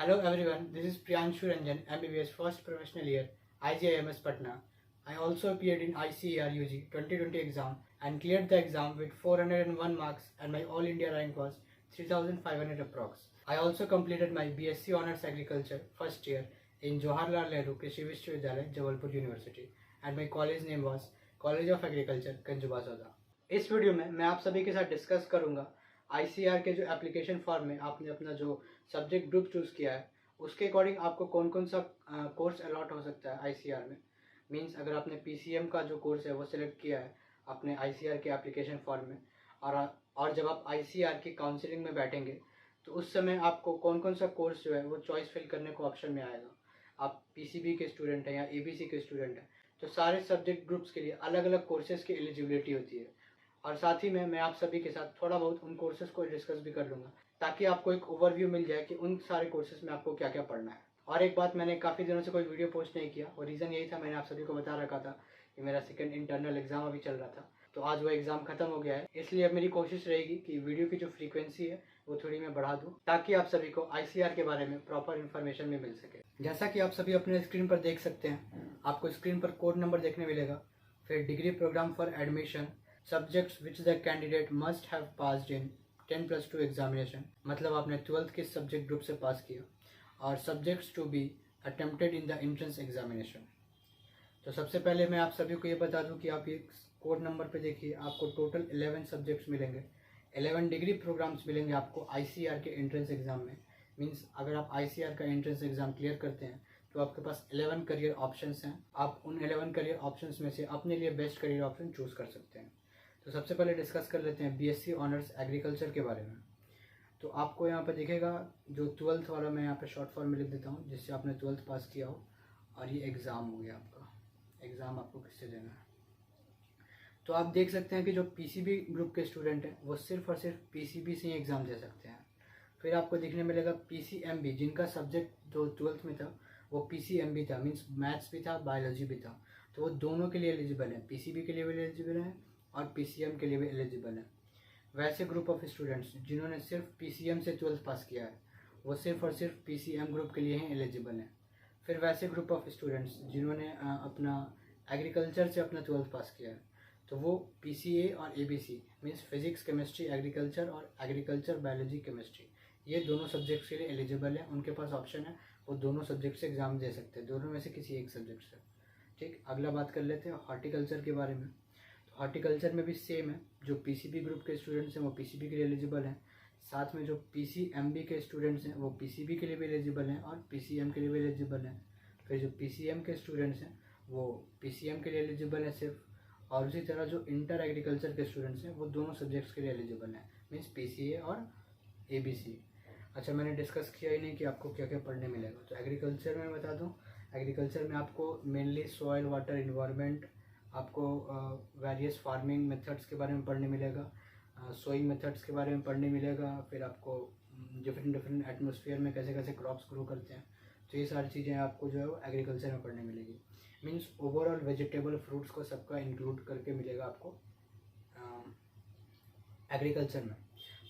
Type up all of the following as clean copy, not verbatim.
Hello everyone, this is Priyanshu Ranjan, MBBS first professional year, IGIMS Patna. I also appeared in ICAR UG 2020 exam and cleared the exam with 401 marks and my all India rank was 3500 approx. I also completed my BSc Honours Agriculture first year in Jawaharlal Nehru Krishi Vishwavidyalaya, Jabalpur University and my college name was College of Agriculture, Kanjubasada. इस video में मैं आप सभी के साथ discuss करूंगा ICR के जो एप्लीकेशन फॉर्म में आपने अपना जो सब्जेक्ट ग्रुप चूज़ किया है उसके अकॉर्डिंग आपको कौन कौन सा कोर्स अलॉट हो सकता है आईसीआर में। मींस अगर आपने पीसीएम का जो कोर्स है वो सिलेक्ट किया है अपने आईसीआर के एप्लीकेशन फॉर्म में और जब आप आईसीआर की काउंसलिंग में बैठेंगे तो उस समय आपको कौन कौन सा कोर्स जो है वो चॉइस फिल करने को ऑप्शन में आएगा। आप पीसीबी के स्टूडेंट हैं या एबीसी के स्टूडेंट हैं तो सारे सब्जेक्ट ग्रुप्स के लिए अलग अलग कोर्सेज़ की एलिजिबिलिटी होती है और साथ ही में मैं आप सभी के साथ थोड़ा बहुत उन कोर्सेज को डिस्कस भी कर लूँगा ताकि आपको एक ओवरव्यू मिल जाए कि उन सारे कोर्सेज में आपको क्या क्या पढ़ना है। और एक बात, मैंने काफ़ी दिनों से कोई वीडियो पोस्ट नहीं किया और रीज़न यही था, मैंने आप सभी को बता रखा था कि मेरा सेकंड इंटरनल एग्ज़ाम अभी चल रहा था तो आज वो एग्ज़ाम ख़त्म हो गया है, इसलिए अब मेरी कोशिश रहेगी कि वीडियो की जो फ्रीक्वेंसी है वो थोड़ी मैं बढ़ा दूँ ताकि आप सभी को आईसीआर के बारे में प्रॉपर इन्फॉर्मेशन भी मिल सके। जैसा कि आप सभी अपने स्क्रीन पर देख सकते हैं, आपको स्क्रीन पर कोड नंबर देखने मिलेगा, फिर degree programme for admission, subjects which the candidate must have passed in 10+2 examination, मतलब आपने 12th किस सब्जेक्ट ग्रुप से पास किया, और subjects to be attempted in the entrance examination. तो सबसे पहले मैं आप सभी को ये बता दूं कि आप ये कोड नंबर पे देखिए, आपको टोटल 11 सब्जेक्ट्स मिलेंगे, 11 डिग्री प्रोग्राम्स मिलेंगे आपको आईसीआर के एंट्रेंस एग्जाम में। मीन्स अगर आप आईसीआर का एंट्रेंस एग्जाम क्लियर करते हैं तो आपके पास 11 करियर ऑप्शंस हैं। आप उन 11 करियर ऑप्शंस में से अपने लिए बेस्ट करियर ऑप्शन चूज़ कर सकते हैं। तो सबसे पहले डिस्कस कर लेते हैं बीएससी ऑनर्स एग्रीकल्चर के बारे में। तो आपको यहाँ पर दिखेगा जो 12th वाला, मैं यहाँ पे शॉर्ट फॉर्म में लिख देता हूँ जिससे आपने 12th पास किया हो, और ये एग्ज़ाम हो गया आपका। एग्ज़ाम आपको किससे देना है तो आप देख सकते हैं कि जो पीसीबी ग्रुप के स्टूडेंट हैं वो सिर्फ और सिर्फ पीसीबी से ही एग्ज़ाम दे सकते हैं। फिर आपको दिखने मिलेगा पीसीएमबी, जिनका सब्जेक्ट जो 12th में था वो पीसीएमबी था, मीन्स मैथ्स भी था बायोलॉजी भी था, तो वो दोनों के लिए एलिजिबल है, पीसीबी के लिए भी एलिजिबल है और पीसीएम के लिए भी एलिजिबल है। वैसे ग्रुप ऑफ स्टूडेंट्स जिन्होंने सिर्फ पीसीएम से 12th पास किया है वो सिर्फ और सिर्फ पीसीएम ग्रुप के लिए ही एलिजिबल हैं। फिर वैसे ग्रुप ऑफ स्टूडेंट्स जिन्होंने अपना एग्रीकल्चर से अपना 12th पास किया है तो वो पीसीए और ABC, means physics chemistry agriculture और एग्रीकल्चर बायोलॉजी केमिस्ट्री, ये दोनों सब्जेक्ट्स के लिए एलिजिबल है। उनके पास ऑप्शन है, वो दोनों सब्जेक्ट से एग्ज़ाम दे सकते हैं, दोनों में से किसी एक सब्जेक्ट से। ठीक, अगला बात कर लेते हैं हॉर्टिकल्चर के बारे में। तो हॉर्टिकल्चर में भी सेम है, जो पीसीबी ग्रुप के स्टूडेंट्स हैं वो पीसीबी के लिए एलिजिबल हैं, साथ में जो पीसीएमबी के स्टूडेंट्स हैं वो पीसीबी के लिए भी एलिजिबल हैं और पीसीएम के लिए भी एलिजिबल हैं। फिर जो पीसीएम के स्टूडेंट्स हैं वो पीसीएम के लिए एलिजिबल हैं सिर्फ, और उसी तरह जो इंटर एग्रीकल्चर के स्टूडेंट्स हैं वो दोनों सब्जेक्ट्स के लिए एलिजिबल हैं, मीन्स पीसीए और एबीसी। अच्छा, मैंने डिस्कस किया ही नहीं कि आपको क्या क्या पढ़ने मिलेगा। तो एग्रीकल्चर में बता दूं, एग्रीकल्चर में आपको मेनली सॉइल वाटर इन्वायरमेंट, आपको वेरियस फार्मिंग मेथड्स के बारे में पढ़ने मिलेगा, सोइंग मेथड्स के बारे में पढ़ने मिलेगा, फिर आपको डिफरेंट डिफरेंट एटमॉस्फेयर में कैसे कैसे क्रॉप्स ग्रो करते हैं, तो ये सारी चीज़ें आपको जो है वो एग्रीकल्चर में पढ़ने मिलेगी। मीन्स ओवरऑल वेजिटेबल फ्रूट्स को सबका इंक्लूड करके मिलेगा आपको एग्रीकल्चर में।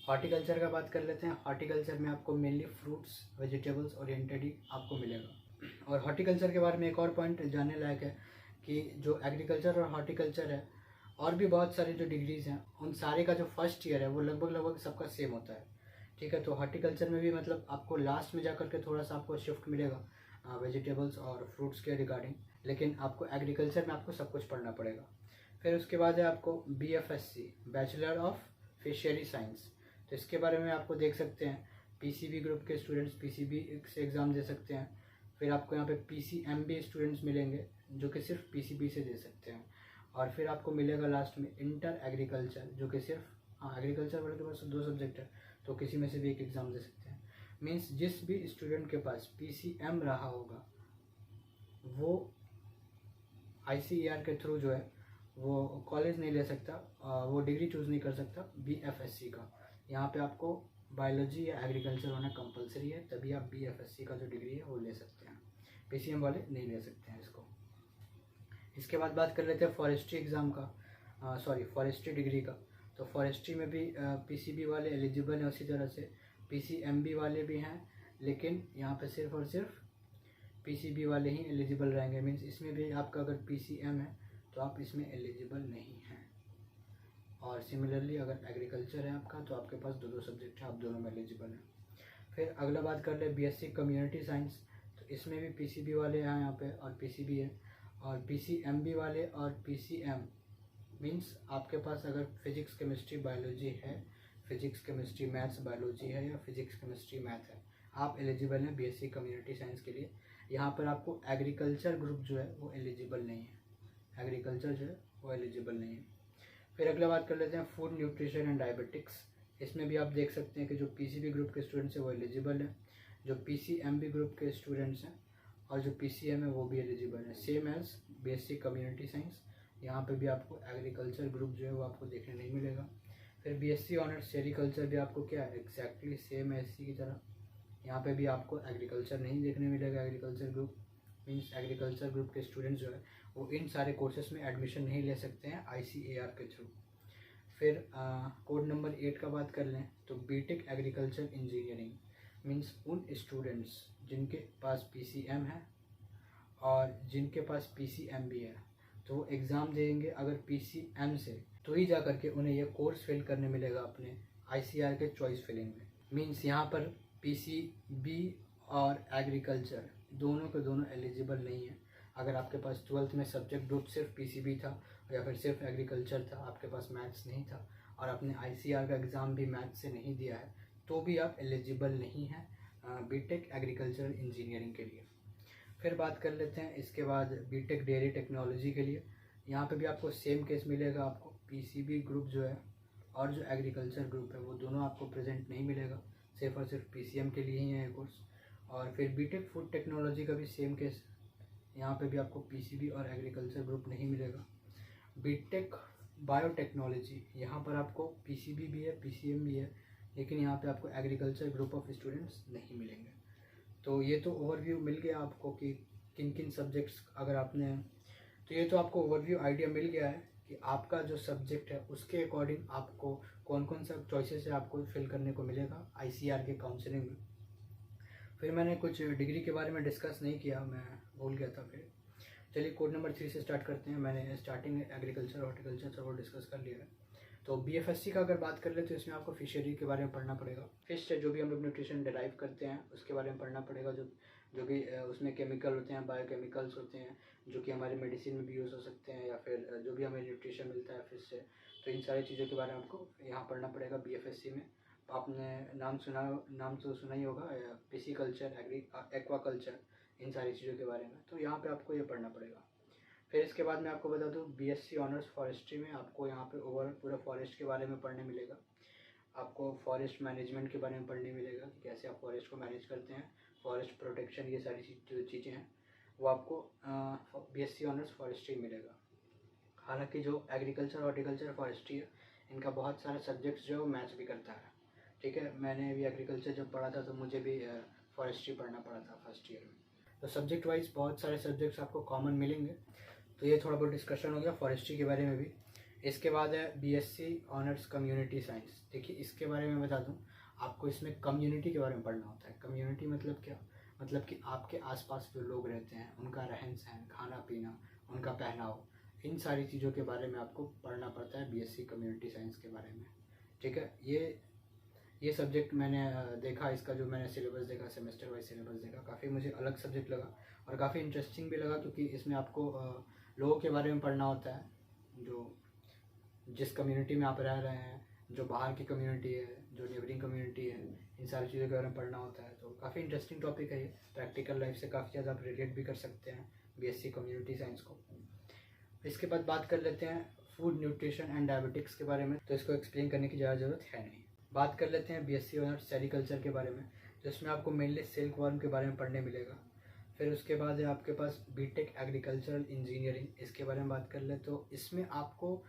हॉर्टिकल्चर का बात कर लेते हैं। हॉर्टिकल्चर में आपको मेनली फ्रूट्स वेजिटेबल्स ओरिएंटेड ही आपको मिलेगा। और हॉर्टिकल्चर के बारे में एक और पॉइंट जानने लायक है कि जो एग्रीकल्चर और हॉर्टिकल्चर है और भी बहुत सारी जो डिग्रीज़ हैं उन सारे का जो फर्स्ट ईयर है वो लगभग सबका सेम होता है। ठीक है, तो हॉर्टिकल्चर में भी मतलब आपको लास्ट में जा कर के थोड़ा सा आपको शिफ्ट मिलेगा वेजिटेबल्स और फ्रूट्स के रिगार्डिंग, लेकिन आपको एग्रीकल्चर में आपको सब कुछ पढ़ना पड़ेगा। फिर उसके बाद है आपको BFSc, bachelor of fishery science. तो इसके बारे में आपको देख सकते हैं पीसीबी ग्रुप के स्टूडेंट्स पीसीबी से एग्ज़ाम दे सकते हैं। फिर आपको यहाँ पे पीसीएमबी स्टूडेंट्स मिलेंगे जो कि सिर्फ पीसीबी से दे सकते हैं। और फिर आपको मिलेगा लास्ट में इंटर एग्रीकल्चर, जो कि सिर्फ एग्रीकल्चर वाले के पास 2 सब्जेक्ट है तो किसी में से भी एक एग्ज़ाम दे सकते हैं। मीन्स जिस भी स्टूडेंट के पास पीसीएम रहा होगा वो आईसीआर के थ्रू जो है वो कॉलेज नहीं ले सकता, वो डिग्री चूज़ नहीं कर सकता बीएफएससी का। यहाँ पे आपको बायोलॉजी या एग्रीकल्चर होना कंपलसरी है, तभी आप बीएफएससी का जो डिग्री है वो ले सकते हैं, पीसीएम वाले नहीं ले सकते हैं इसको। इसके बाद बात कर लेते हैं फॉरेस्ट्री एग्ज़ाम का, फॉरेस्ट्री डिग्री का। तो फॉरेस्ट्री में भी पीसीबी वाले एलिजिबल हैं, उसी तरह से पीसीएमबी वाले भी हैं लेकिन यहाँ पे सिर्फ और सिर्फ पीसीबी वाले ही एलिजिबल रहेंगे। मीन्स इसमें भी आपका अगर पीसीएम है तो आप इसमें एलिजिबल नहीं हैं। और सिमिलरली अगर एग्रीकल्चर है आपका तो आपके पास दो सब्जेक्ट है, आप दोनों में एलिजिबल हैं। फिर अगला बात कर ले बीएससी कम्युनिटी साइंस, तो इसमें भी पीसीबी वाले हैं यहाँ पे और पीसीबी है, और पीसीएमबी वाले और पीसीएम मीन्स आपके पास अगर फिजिक्स केमिस्ट्री बायोलॉजी है, फिजिक्स केमिस्ट्री मैथ्स बायोलॉजी है या फिजिक्स केमिस्ट्री मैथ है, आप एलिजिबल हैं बीएससी कम्युनिटी साइंस के लिए। यहाँ पर आपको एग्रीकल्चर ग्रुप जो है वो एलिजिबल नहीं है, एग्रीकल्चर जो है वो एलिजिबल नहीं है। फिर अगला बात कर लेते हैं फूड न्यूट्रिशन एंड डायबिटिक्स। इसमें भी आप देख सकते हैं कि जो पीसीबी ग्रुप के स्टूडेंट्स हैं वो एलिजिबल है, जो पीसीएमबी ग्रुप के स्टूडेंट्स हैं और जो पीसीएम है वो भी एलिजिबल है, same as BSc community science. यहाँ पे भी आपको एग्रीकल्चर ग्रुप जो है वो आपको देखने नहीं मिलेगा। फिर बीएससी ऑनर्स सेरिकल्चर भी आपको क्या है एग्जैक्टली सेम एससी की तरह, यहाँ पे भी आपको एग्रीकल्चर नहीं देखने मिलेगा। Agriculture group means agriculture group के स्टूडेंट्स जो है वो इन सारे कोर्सेज में एडमिशन नहीं ले सकते हैं ICAR के थ्रू। फिर कोड नंबर 8 का बात कर लें तो बीटेक एग्रीकल्चर इंजीनियरिंग मीन्स उन स्टूडेंट्स जिनके पास PCM है और जिनके पास PCMB है, तो वो एग्ज़ाम देंगे अगर PCM से, तो ही जा करके उन्हें यह कोर्स फिल करने मिलेगा अपने ICAR के चॉइस फिलिंग में। मीन्स यहाँ पर PCB और एग्रीकल्चर दोनों के दोनों एलिजिबल नहीं है। अगर आपके पास 12th में सब्जेक्ट ग्रुप सिर्फ PCB था या फिर सिर्फ एग्रीकल्चर था, आपके पास मैथ्स नहीं था और आपने ICAR का एग्ज़ाम भी मैथ्स से नहीं दिया है, तो भी आप एलिजिबल नहीं हैं बीटेक एग्रीकल्चर इंजीनियरिंग के लिए। फिर बात कर लेते हैं इसके बाद बीटेक डेयरी टेक्नोलॉजी के लिए। यहाँ पे भी आपको सेम केस मिलेगा, आपको PCB ग्रुप जो है और जो एग्रीकल्चर ग्रुप है वो दोनों आपको प्रेजेंट नहीं मिलेगा, सिर्फ और सिर्फ PCM के लिए ही है कोर्स। और फिर बीटेक फूड टेक्नोलॉजी का भी सेम केस, यहाँ पे भी आपको PCB और एग्रीकल्चर ग्रुप नहीं मिलेगा। बीटेक बायोटेक्नोलॉजी, यहाँ पर आपको PCB भी है PCM भी है, लेकिन यहाँ पे आपको एग्रीकल्चर ग्रुप ऑफ स्टूडेंट्स नहीं मिलेंगे। तो ये तो ओवरव्यू मिल गया आपको कि किन किन सब्जेक्ट्स अगर आपने, तो ये तो आपको ओवरव्यू आइडिया मिल गया है कि आपका जो सब्जेक्ट है उसके अकॉर्डिंग आपको कौन कौन सा चॉइसेस है आपको फिल करने को मिलेगा ICAR के काउंसलिंग में। फिर मैंने कुछ डिग्री के बारे में डिस्कस नहीं किया, मैं भूल गया था। फिर चलिए कोड नंबर 3 से स्टार्ट करते हैं। मैंने स्टार्टिंग में एग्रीकल्चर हॉर्टिकल्चर वो डिस्कस कर लिया है। तो BFSC का अगर बात कर ले तो इसमें आपको फिशरी के बारे में पढ़ना पड़ेगा। फिश से जो भी हम लोग न्यूट्रिशन डिराइव करते हैं उसके बारे में पढ़ना पड़ेगा, जो कि उसमें केमिकल होते हैं, बायोकेमिकल्स होते हैं जो कि हमारे मेडिसिन में भी यूज़ हो सकते हैं, या फिर जो भी हमें न्यूट्रिशन मिलता है फिश से, तो इन सारी चीज़ों के बारे में आपको यहाँ पढ़ना पड़ेगा BFSC में। आपने नाम तो सुना ही होगा, पिसीकल्चर, एक्वाकल्चर, इन सारी चीज़ों के बारे में, तो यहाँ पे आपको ये पढ़ना पड़ेगा। फिर इसके बाद मैं आपको बता दूँ BSc ऑनर्स फॉरेस्ट्री में आपको यहाँ पे पूरा फॉरेस्ट के बारे में पढ़ने मिलेगा। आपको फॉरेस्ट मैनेजमेंट के बारे में पढ़ने मिलेगा कि कैसे आप फॉरेस्ट को मैनेज करते हैं, फॉरेस्ट प्रोटेक्शन, ये सारी जो चीज़ें हैं वो आपको BSc ऑनर्स फॉरेस्ट्री मिलेगा। हालांकि जो एग्रीकल्चर हॉर्टिकल्चर फॉरेस्ट्री है इनका बहुत सारे सब्जेक्ट्स जो है वो मैच भी करता है। ठीक है, मैंने भी एग्रीकल्चर जब पढ़ा था तो मुझे भी फॉरेस्ट्री पढ़ना पड़ा था फर्स्ट ईयर में। तो सब्जेक्ट वाइज बहुत सारे सब्जेक्ट्स आपको कॉमन मिलेंगे। तो ये थोड़ा बहुत डिस्कशन हो गया फॉरेस्ट्री के बारे में भी। इसके बाद है BSc ऑनर्स कम्युनिटी साइंस। देखिए इसके बारे में बता दूं आपको, इसमें कम्युनिटी के बारे में पढ़ना होता है। कम्युनिटी मतलब क्या, मतलब कि आपके आसपास जो लोग रहते हैं उनका रहन सहन, खाना पीना, उनका पहनाव, इन सारी चीज़ों के बारे में आपको पढ़ना पड़ता है BSc कम्युनिटी साइंस के बारे में। ठीक है, ये सब्जेक्ट मैंने देखा, इसका जो मैंने सिलेबस देखा, सेमेस्टर वाइज सिलेबस देखा, काफ़ी मुझे अलग सब्जेक्ट लगा और काफ़ी इंटरेस्टिंग भी लगा, क्योंकि इसमें आपको लोगों के बारे में पढ़ना होता है, जो जिस कम्युनिटी में आप रह रहे हैं, जो बाहर की कम्युनिटी है, जो नेबरिंग कम्युनिटी है, इन सारी चीज़ों के बारे में पढ़ना होता है। तो काफ़ी इंटरेस्टिंग टॉपिक है ये, प्रैक्टिकल लाइफ से काफ़ी ज़्यादा आप रिलेट भी कर सकते हैं BSc कम्युनिटी साइंस को। इसके बाद बात कर लेते हैं फूड न्यूट्रिशन एंड डायबिटिक्स के बारे में, तो इसको एक्सप्लेन करने की ज़्यादा ज़रूरत है नहीं। बात कर लेते हैं BSc ऑनर्स सेरिकल्चर के बारे में, तो इसमें आपको मेनली सिल्क वर्म के बारे में पढ़ने मिलेगा। फिर उसके बाद है आपके पास बीटेक एग्रीकल्चरल इंजीनियरिंग, इसके बारे में बात कर ले तो इसमें आपको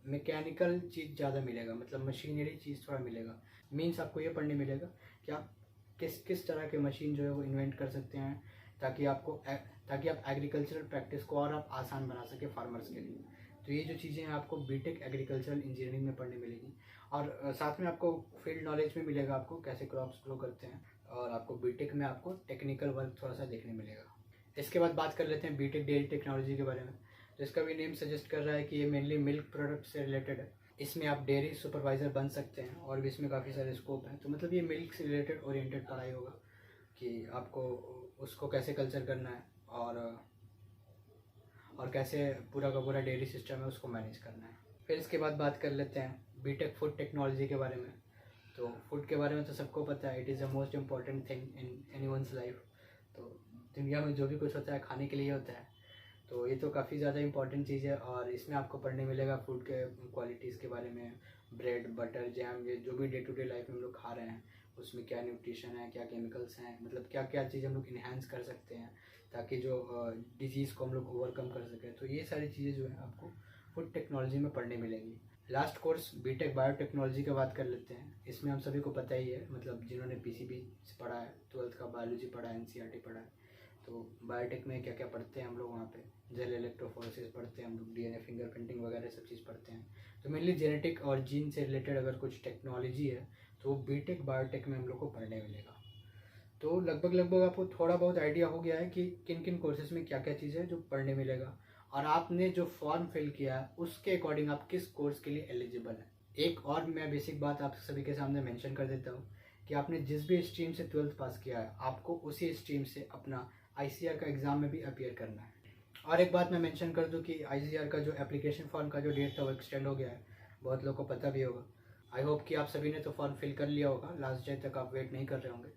मैकेनिकल चीज़ ज़्यादा मिलेगा, मतलब मशीनरी चीज़ थोड़ा मिलेगा। मीन्स आपको ये पढ़ने मिलेगा कि आप किस तरह के मशीन जो है वो इन्वेंट कर सकते हैं, ताकि आप एग्रीकल्चरल प्रैक्टिस को और आप आसान बना सके फार्मर्स के लिए। तो ये जो चीज़ें हैं आपको बीटेक एग्रीकल्चरल इंजीनियरिंग में पढ़ने मिलेगी। और साथ में आपको फील्ड नॉलेज में मिलेगा, आपको कैसे क्रॉप्स ग्रो करते हैं, और आपको बीटेक में आपको टेक्निकल वर्क थोड़ा सा देखने मिलेगा। इसके बाद बात कर लेते हैं बीटेक डेयरी टेक्नोलॉजी के बारे में। तो इसका भी नेम सजेस्ट कर रहा है कि ये मेनली मिल्क प्रोडक्ट से रिलेटेड है। इसमें आप डेयरी सुपरवाइज़र बन सकते हैं और भी इसमें काफ़ी सारे स्कोप हैं। तो मतलब ये मिल्क से रिलेटेड ओरिएंटेड पढ़ाई होगा कि आपको उसको कैसे कल्चर करना है और कैसे पूरा का पूरा डेयरी सिस्टम है उसको मैनेज करना है। फिर इसके बाद बात कर लेते हैं बीटेक फूड टेक्नोलॉजी के बारे में। तो फूड के बारे में तो सबको पता है, it is the most important thing in anyone's life. तो दुनिया में जो भी कुछ होता है खाने के लिए होता है, तो ये तो काफ़ी ज़्यादा इंपॉर्टेंट चीज़ है। और इसमें आपको पढ़ने मिलेगा फूड के क्वालिटीज़ के बारे में, ब्रेड, बटर, जैम, ये जो भी डे टू डे लाइफ में हम लोग खा रहे हैं उसमें क्या न्यूट्रिशन है, क्या केमिकल्स हैं, मतलब क्या क्या चीज़ हम लोग इन्हेंस कर सकते हैं ताकि जो डिजीज़ को हम लोग ओवरकम कर सकें। तो ये सारी चीज़ें जो है आपको फूड टेक्नोलॉजी में पढ़ने मिलेंगी। लास्ट कोर्स बीटेक बायोटेक्नोलॉजी की बात कर लेते हैं। इसमें हम सभी को पता ही है, मतलब जिन्होंने पीसीबी से पढ़ा है, 12th का बायोलॉजी पढ़ा है, एनसीईआरटी पढ़ा है। तो बायोटेक में क्या क्या पढ़ते हैं हम लोग वहाँ पे, जेल इलेक्ट्रोफोरेसिस पढ़ते हैं हम लोग, डीएनए फिंगरप्रिंटिंग वगैरह सब चीज़ पढ़ते हैं। तो मेनली जेनेटिक और जीन से रिलेटेड अगर कुछ टेक्नोलॉजी है तो बीटेक बायोटेक में हम लोग को पढ़ने मिलेगा। तो लगभग आपको थोड़ा बहुत आइडिया हो गया है कि किन किन कोर्सेज में क्या क्या चीज़ है जो पढ़ने मिलेगा, और आपने जो फॉर्म फिल किया है उसके अकॉर्डिंग आप किस कोर्स के लिए एलिजिबल है। एक और मैं बेसिक बात आप सभी के सामने मेंशन कर देता हूँ कि आपने जिस भी स्ट्रीम से 12th पास किया है आपको उसी स्ट्रीम से अपना आईसीआर का एग्ज़ाम में भी अपीयर करना है। और एक बात मैं मेंशन कर दूं कि आईसीआर का जो एप्लीकेशन फॉर्म का जो डेट था वो एक्सटेंड हो गया है, बहुत लोगों को पता भी होगा। आई होप कि आप सभी ने तो फॉर्म फिल कर लिया होगा, लास्ट डे तक आप वेट नहीं कर रहे होंगे।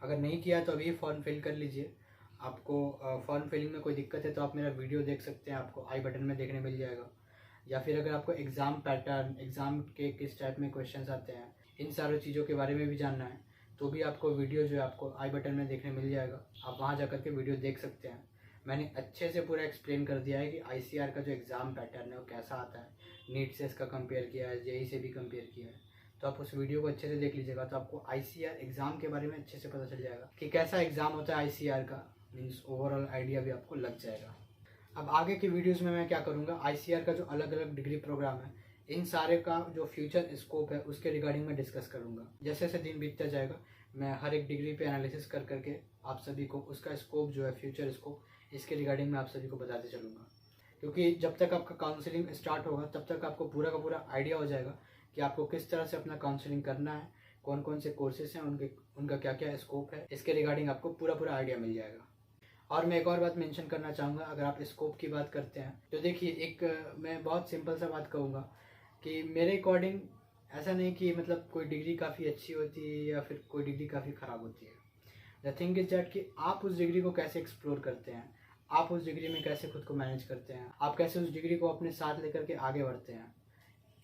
अगर नहीं किया तो अभी फॉर्म फिल कर लीजिए। आपको फॉर्म फिलिंग में कोई दिक्कत है तो आप मेरा वीडियो देख सकते हैं, आपको आई बटन में देखने मिल जाएगा। या फिर अगर आपको एग्ज़ाम पैटर्न, एग्ज़ाम के किस टाइप में क्वेश्चंस आते हैं, इन सारी चीज़ों के बारे में भी जानना है तो भी आपको वीडियो जो है आपको आई बटन में देखने मिल जाएगा। आप वहाँ जा कर के वीडियो देख सकते हैं। मैंने अच्छे से पूरा एक्सप्लेन कर दिया है कि आईसीआर का जो एग्ज़ाम पैटर्न है वो कैसा आता है, नीट से इसका कंपेयर किया है, जेई से भी कंपेयर किया है। तो आप उस वीडियो को अच्छे से देख लीजिएगा तो आपको आईसीआर एग्ज़ाम के बारे में अच्छे से पता चल जाएगा कि कैसा एग्ज़ाम होता है आईसीआर का, मीन्स ओवरऑल आइडिया भी आपको लग जाएगा। अब आगे की वीडियोस में मैं क्या करूँगा, आईसीआर का जो अलग अलग डिग्री प्रोग्राम है इन सारे का जो फ्यूचर स्कोप है उसके रिगार्डिंग मैं डिस्कस करूँगा। जैसे जैसे दिन बीतता जाएगा मैं हर एक डिग्री पे एनालिसिस कर करके आप सभी को उसका स्कोप जो है, फ्यूचर स्कोप, इसके रिगार्डिंग मैं आप सभी को बताते चलूँगा। क्योंकि जब तक आपका काउंसलिंग स्टार्ट होगा तब तक आपको पूरा का पूरा आइडिया हो जाएगा कि आपको किस तरह से अपना काउंसलिंग करना है, कौन कौन से कोर्सेज हैं, उनका क्या क्या स्कोप है, इसके रिगार्डिंग आपको पूरा आइडिया मिल जाएगा। और मैं एक और बात मेंशन करना चाहूँगा, अगर आप स्कोप की बात करते हैं तो देखिए, एक मैं बहुत सिंपल सा बात कहूँगा कि मेरे अकॉर्डिंग ऐसा नहीं कि मतलब कोई डिग्री काफ़ी अच्छी होती है या फिर कोई डिग्री काफ़ी ख़राब होती है। द थिंग इज दैट कि आप उस डिग्री को कैसे एक्सप्लोर करते हैं, आप उस डिग्री में कैसे खुद को मैनेज करते हैं, आप कैसे उस डिग्री को अपने साथ लेकर के आगे बढ़ते हैं,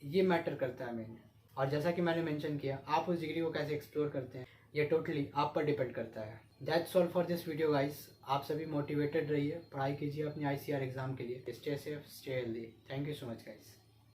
ये मैटर करता है मेन। और जैसा कि मैंने मेंशन किया, आप उस डिग्री को कैसे एक्सप्लोर करते हैं ये टोटली आप पर डिपेंड करता है। That's all for this video guys. आप सभी मोटिवेटेड रहिए, पढ़ाई कीजिए अपनी आईसीआर एग्ज़ाम के लिए। Stay safe, stay healthy. Thank you so much guys.